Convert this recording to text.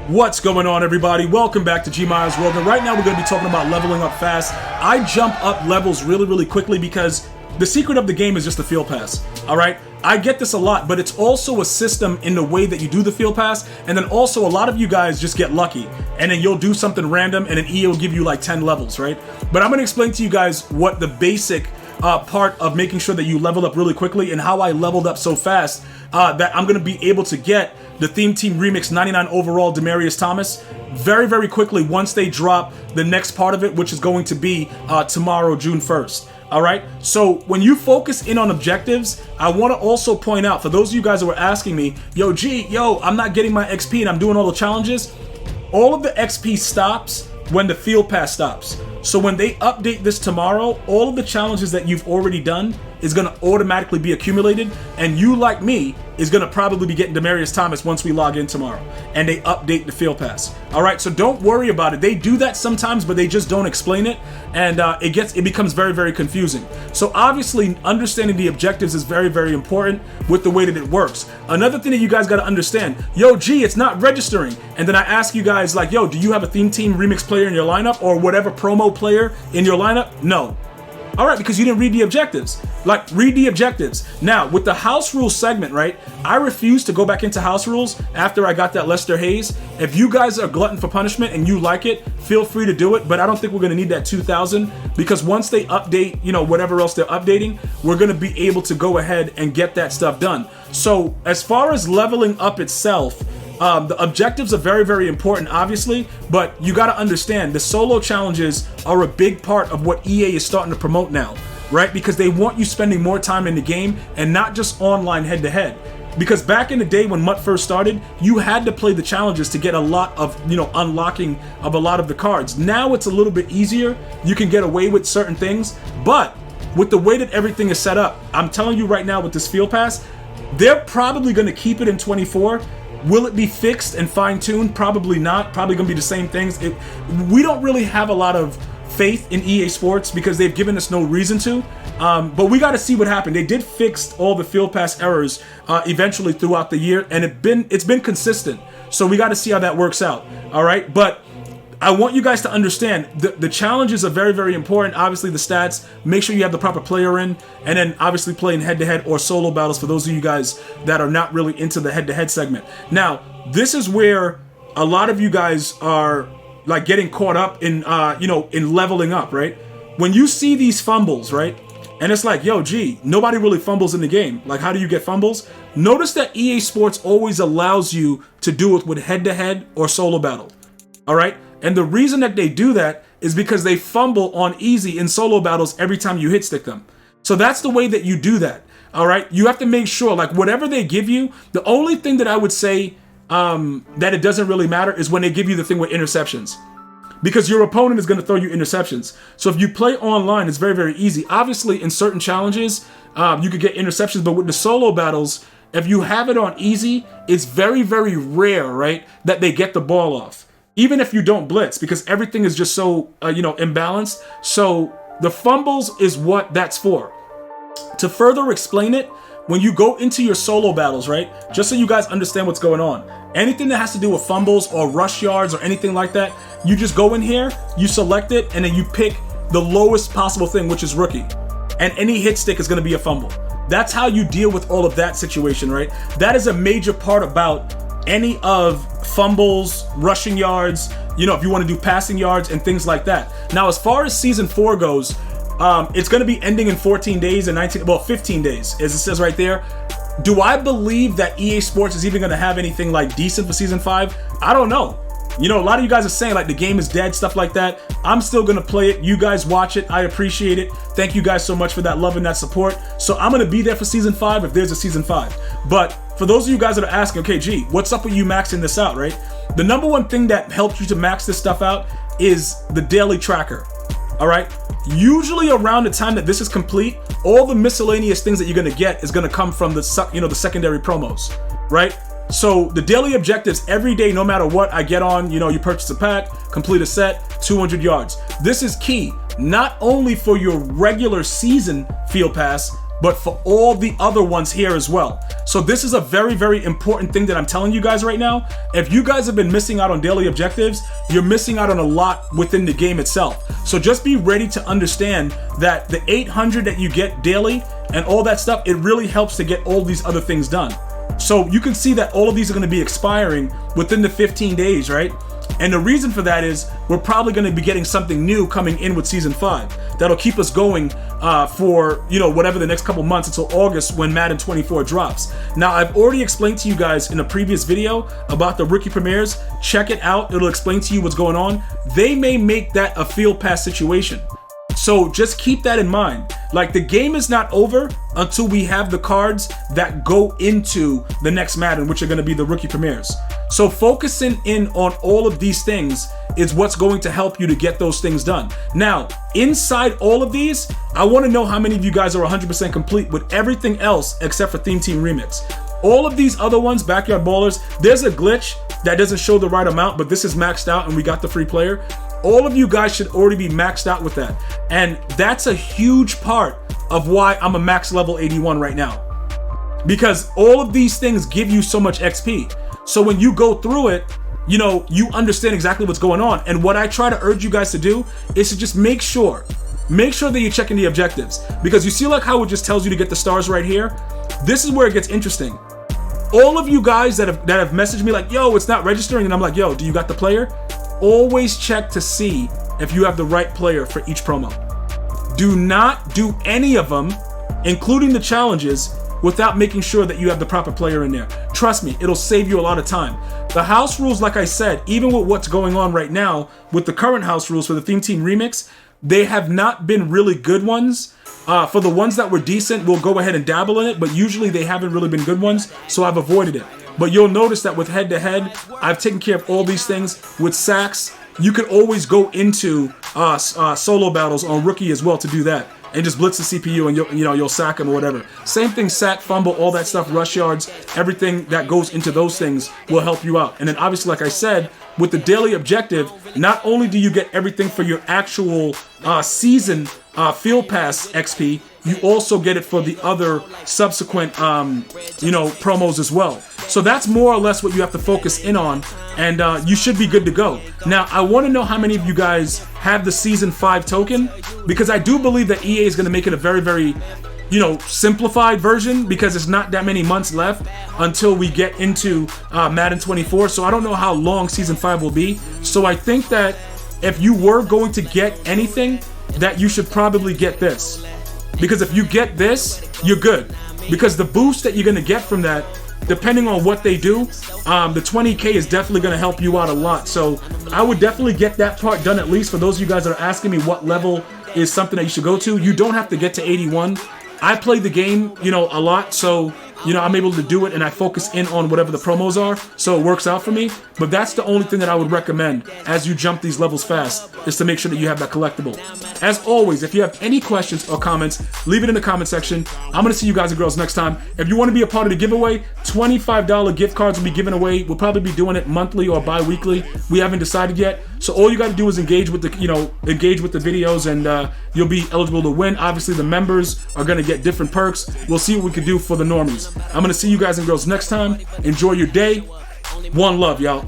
What's going on, everybody? Welcome back to GmiasWorld, and right now we're going to be talking about leveling up fast. I jump up levels really quickly because the secret of the game is just the field pass, alright? I get this a lot, but it's also a system in the way that you do the field pass, and then also a lot of you guys just get lucky, and then you'll do something random, and then EA will give you like 10 levels, right? But I'm going to explain to you guys what the basic part of making sure that you level up really quickly and how I leveled up so fast that I'm going to be able to get the Theme Team Remix 99 overall Demaryius Thomas very quickly once they drop the next part of it, which is going to be tomorrow, June 1st. All right, so when you focus in on objectives, I want to also point out, for those of you guys that were asking me, I'm not getting my XP and I'm doing all the challenges, all of the XP stops when the field pass stops. So when they update this tomorrow, all of the challenges that you've already done is going to automatically be accumulated, and you, like me, is going to probably be getting Demaryius Thomas once we log in tomorrow and they update the field pass. All right, so don't worry about it. They do that sometimes, but they just don't explain it, and it becomes very confusing. So obviously understanding the objectives is very important with the way that it works. Another thing that you guys got to understand, it's not registering. And then I ask you guys like, do you have a Theme Team Remix player in your lineup or whatever promo player in your lineup? No. All right, because you didn't read the objectives. Read the objectives. Now, with the house rules segment, right, I refuse to go back into house rules after I got that Lester Hayes. If you guys are glutton for punishment and you like it, feel free to do it, but I don't think we're going to need that 2,000 because once they update, whatever else they're updating, we're going to be able to go ahead and get that stuff done. So, as far as leveling up itself, the objectives are very important, obviously, but you got to understand the solo challenges are a big part of what EA is starting to promote now, right? Because they want you spending more time in the game and not just online head-to-head. Because back in the day when MUT first started, you had to play the challenges to get a lot of, unlocking of a lot of the cards. Now it's a little bit easier. You can get away with certain things, but with the way that everything is set up, I'm telling you right now with this field pass, they're probably going to keep it in 24. Will it be fixed and fine-tuned? Probably not. Probably going to be the same things. We don't really have a lot of faith in EA Sports because they've given us no reason to. But we got to see what happened. They did fix all the field pass errors eventually throughout the year, and it's been consistent. So we got to see how that works out. All right, but I want you guys to understand the challenges are very important. Obviously, the stats. Make sure you have the proper player in, and then obviously playing head-to-head or solo battles for those of you guys that are not really into the head-to-head segment. Now, this is where a lot of you guys are like getting caught up in, in leveling up, right? When you see these fumbles, right? And it's like, nobody really fumbles in the game. Like, how do you get fumbles? Notice that EA Sports always allows you to do it with head-to-head or solo battle. All right? And the reason that they do that is because they fumble on easy in solo battles every time you hit stick them. So that's the way that you do that. All right? You have to make sure, like, whatever they give you, the only thing that I would say that it doesn't really matter is when they give you the thing with interceptions. Because your opponent is going to throw you interceptions. So if you play online, it's very easy. Obviously, in certain challenges, you could get interceptions, but with the solo battles, if you have it on easy, it's very rare, right, that they get the ball off. Even if you don't blitz, because everything is just so, imbalanced. So the fumbles is what that's for. To further explain it, when you go into your solo battles, right, just so you guys understand what's going on, anything that has to do with fumbles or rush yards or anything like that, you just go in here, you select it, and then you pick the lowest possible thing, which is rookie. And any hit stick is going to be a fumble. That's how you deal with all of that situation, right? That is a major part about any of fumbles, rushing yards, if you want to do passing yards and things like that. Now, as far as season 4 goes, it's going to be ending in 14 days and 15 days, as it says right there. Do I believe that EA Sports is even going to have anything like decent for season 5? I don't know. A lot of you guys are saying like the game is dead, stuff like that. I'm still going to play it. You guys watch it. I appreciate it. Thank you guys so much for that love and that support. So I'm going to be there for season 5 if there's a season 5. But for those of you guys that are asking, okay, what's up with you maxing this out, right? The number one thing that helps you to max this stuff out is the daily tracker. All right. Usually around the time that this is complete, all the miscellaneous things that you're going to get is going to come from the secondary promos, right? So the daily objectives every day, no matter what, I get on, you purchase a pack, complete a set, 200 yards. This is key, not only for your regular season field pass, but for all the other ones here as well. So this is a very, very important thing that I'm telling you guys right now. If you guys have been missing out on daily objectives, you're missing out on a lot within the game itself. So just be ready to understand that the 800 that you get daily and all that stuff, it really helps to get all these other things done. So you can see that all of these are going to be expiring within the 15 days, right? And the reason for that is we're probably going to be getting something new coming in with season 5 that'll keep us going for, you know, whatever the next couple months until August when Madden 24 drops. Now, I've already explained to you guys in a previous video about the rookie premieres. Check it out. It'll explain to you what's going on. They may make that a field pass situation. So just keep that in mind. Like, the game is not over until we have the cards that go into the next Madden, which are going to be the rookie premieres. So focusing in on all of these things is what's going to help you to get those things done. Now, inside all of these, I want to know how many of you guys are 100% complete with everything else except for Theme Team Remix. All of these other ones, Backyard Ballers, there's a glitch that doesn't show the right amount, but this is maxed out and we got the free player. All of you guys should already be maxed out with that. And that's a huge part of why I'm a max level 81 right now. Because all of these things give you so much XP. So when you go through it, you know, you understand exactly what's going on. And what I try to urge you guys to do is to just make sure that you're checking the objectives. Because you see like how it just tells you to get the stars right here? This is where it gets interesting. All of you guys that have messaged me like, yo, it's not registering. And I'm like, yo, do you got the player? Always check to see if you have the right player for each promo. Do not do any of them, including the challenges, without making sure that you have the proper player in there. Trust me, it'll save you a lot of time. The house rules, like I said, even with what's going on right now, with the current house rules for the Theme Team Remix, they have not been really good ones. For the ones that were decent, we'll go ahead and dabble in it, but usually they haven't really been good ones, so I've avoided it. But you'll notice that with head-to-head, I've taken care of all these things. With sacks, you can always go into solo battles on rookie as well to do that, and just blitz the CPU and you'll sack him or whatever. Same thing, sack, fumble, all that stuff, rush yards, everything that goes into those things will help you out. And then obviously, like I said, with the daily objective, not only do you get everything for your actual season field pass XP, you also get it for the other subsequent promos as well. So that's more or less what you have to focus in on, and you should be good to go. Now, I want to know how many of you guys have the Season 5 token, because I do believe that EA is going to make it a very, very, simplified version, because it's not that many months left until we get into Madden 24, so I don't know how long Season 5 will be. So I think that if you were going to get anything, that you should probably get this. Because if you get this, you're good. Because the boost that you're going to get from that, depending on what they do, the 20K is definitely going to help you out a lot. So I would definitely get that part done, at least for those of you guys that are asking me what level is something that you should go to. You don't have to get to 81. I played the game, a lot, so, I'm able to do it, and I focus in on whatever the promos are, so it works out for me. But that's the only thing that I would recommend as you jump these levels fast, is to make sure that you have that collectible. As always, if you have any questions or comments, leave it in the comment section. I'm going to see you guys and girls next time. If you want to be a part of the giveaway, $25 gift cards will be given away. We'll probably be doing it monthly or bi-weekly. We haven't decided yet. So all you got to do is engage with the, engage with the videos, and you'll be eligible to win. Obviously, the members are going to get different perks. We'll see what we can do for the normies. I'm going to see you guys and girls next time. Enjoy your day. One love, y'all.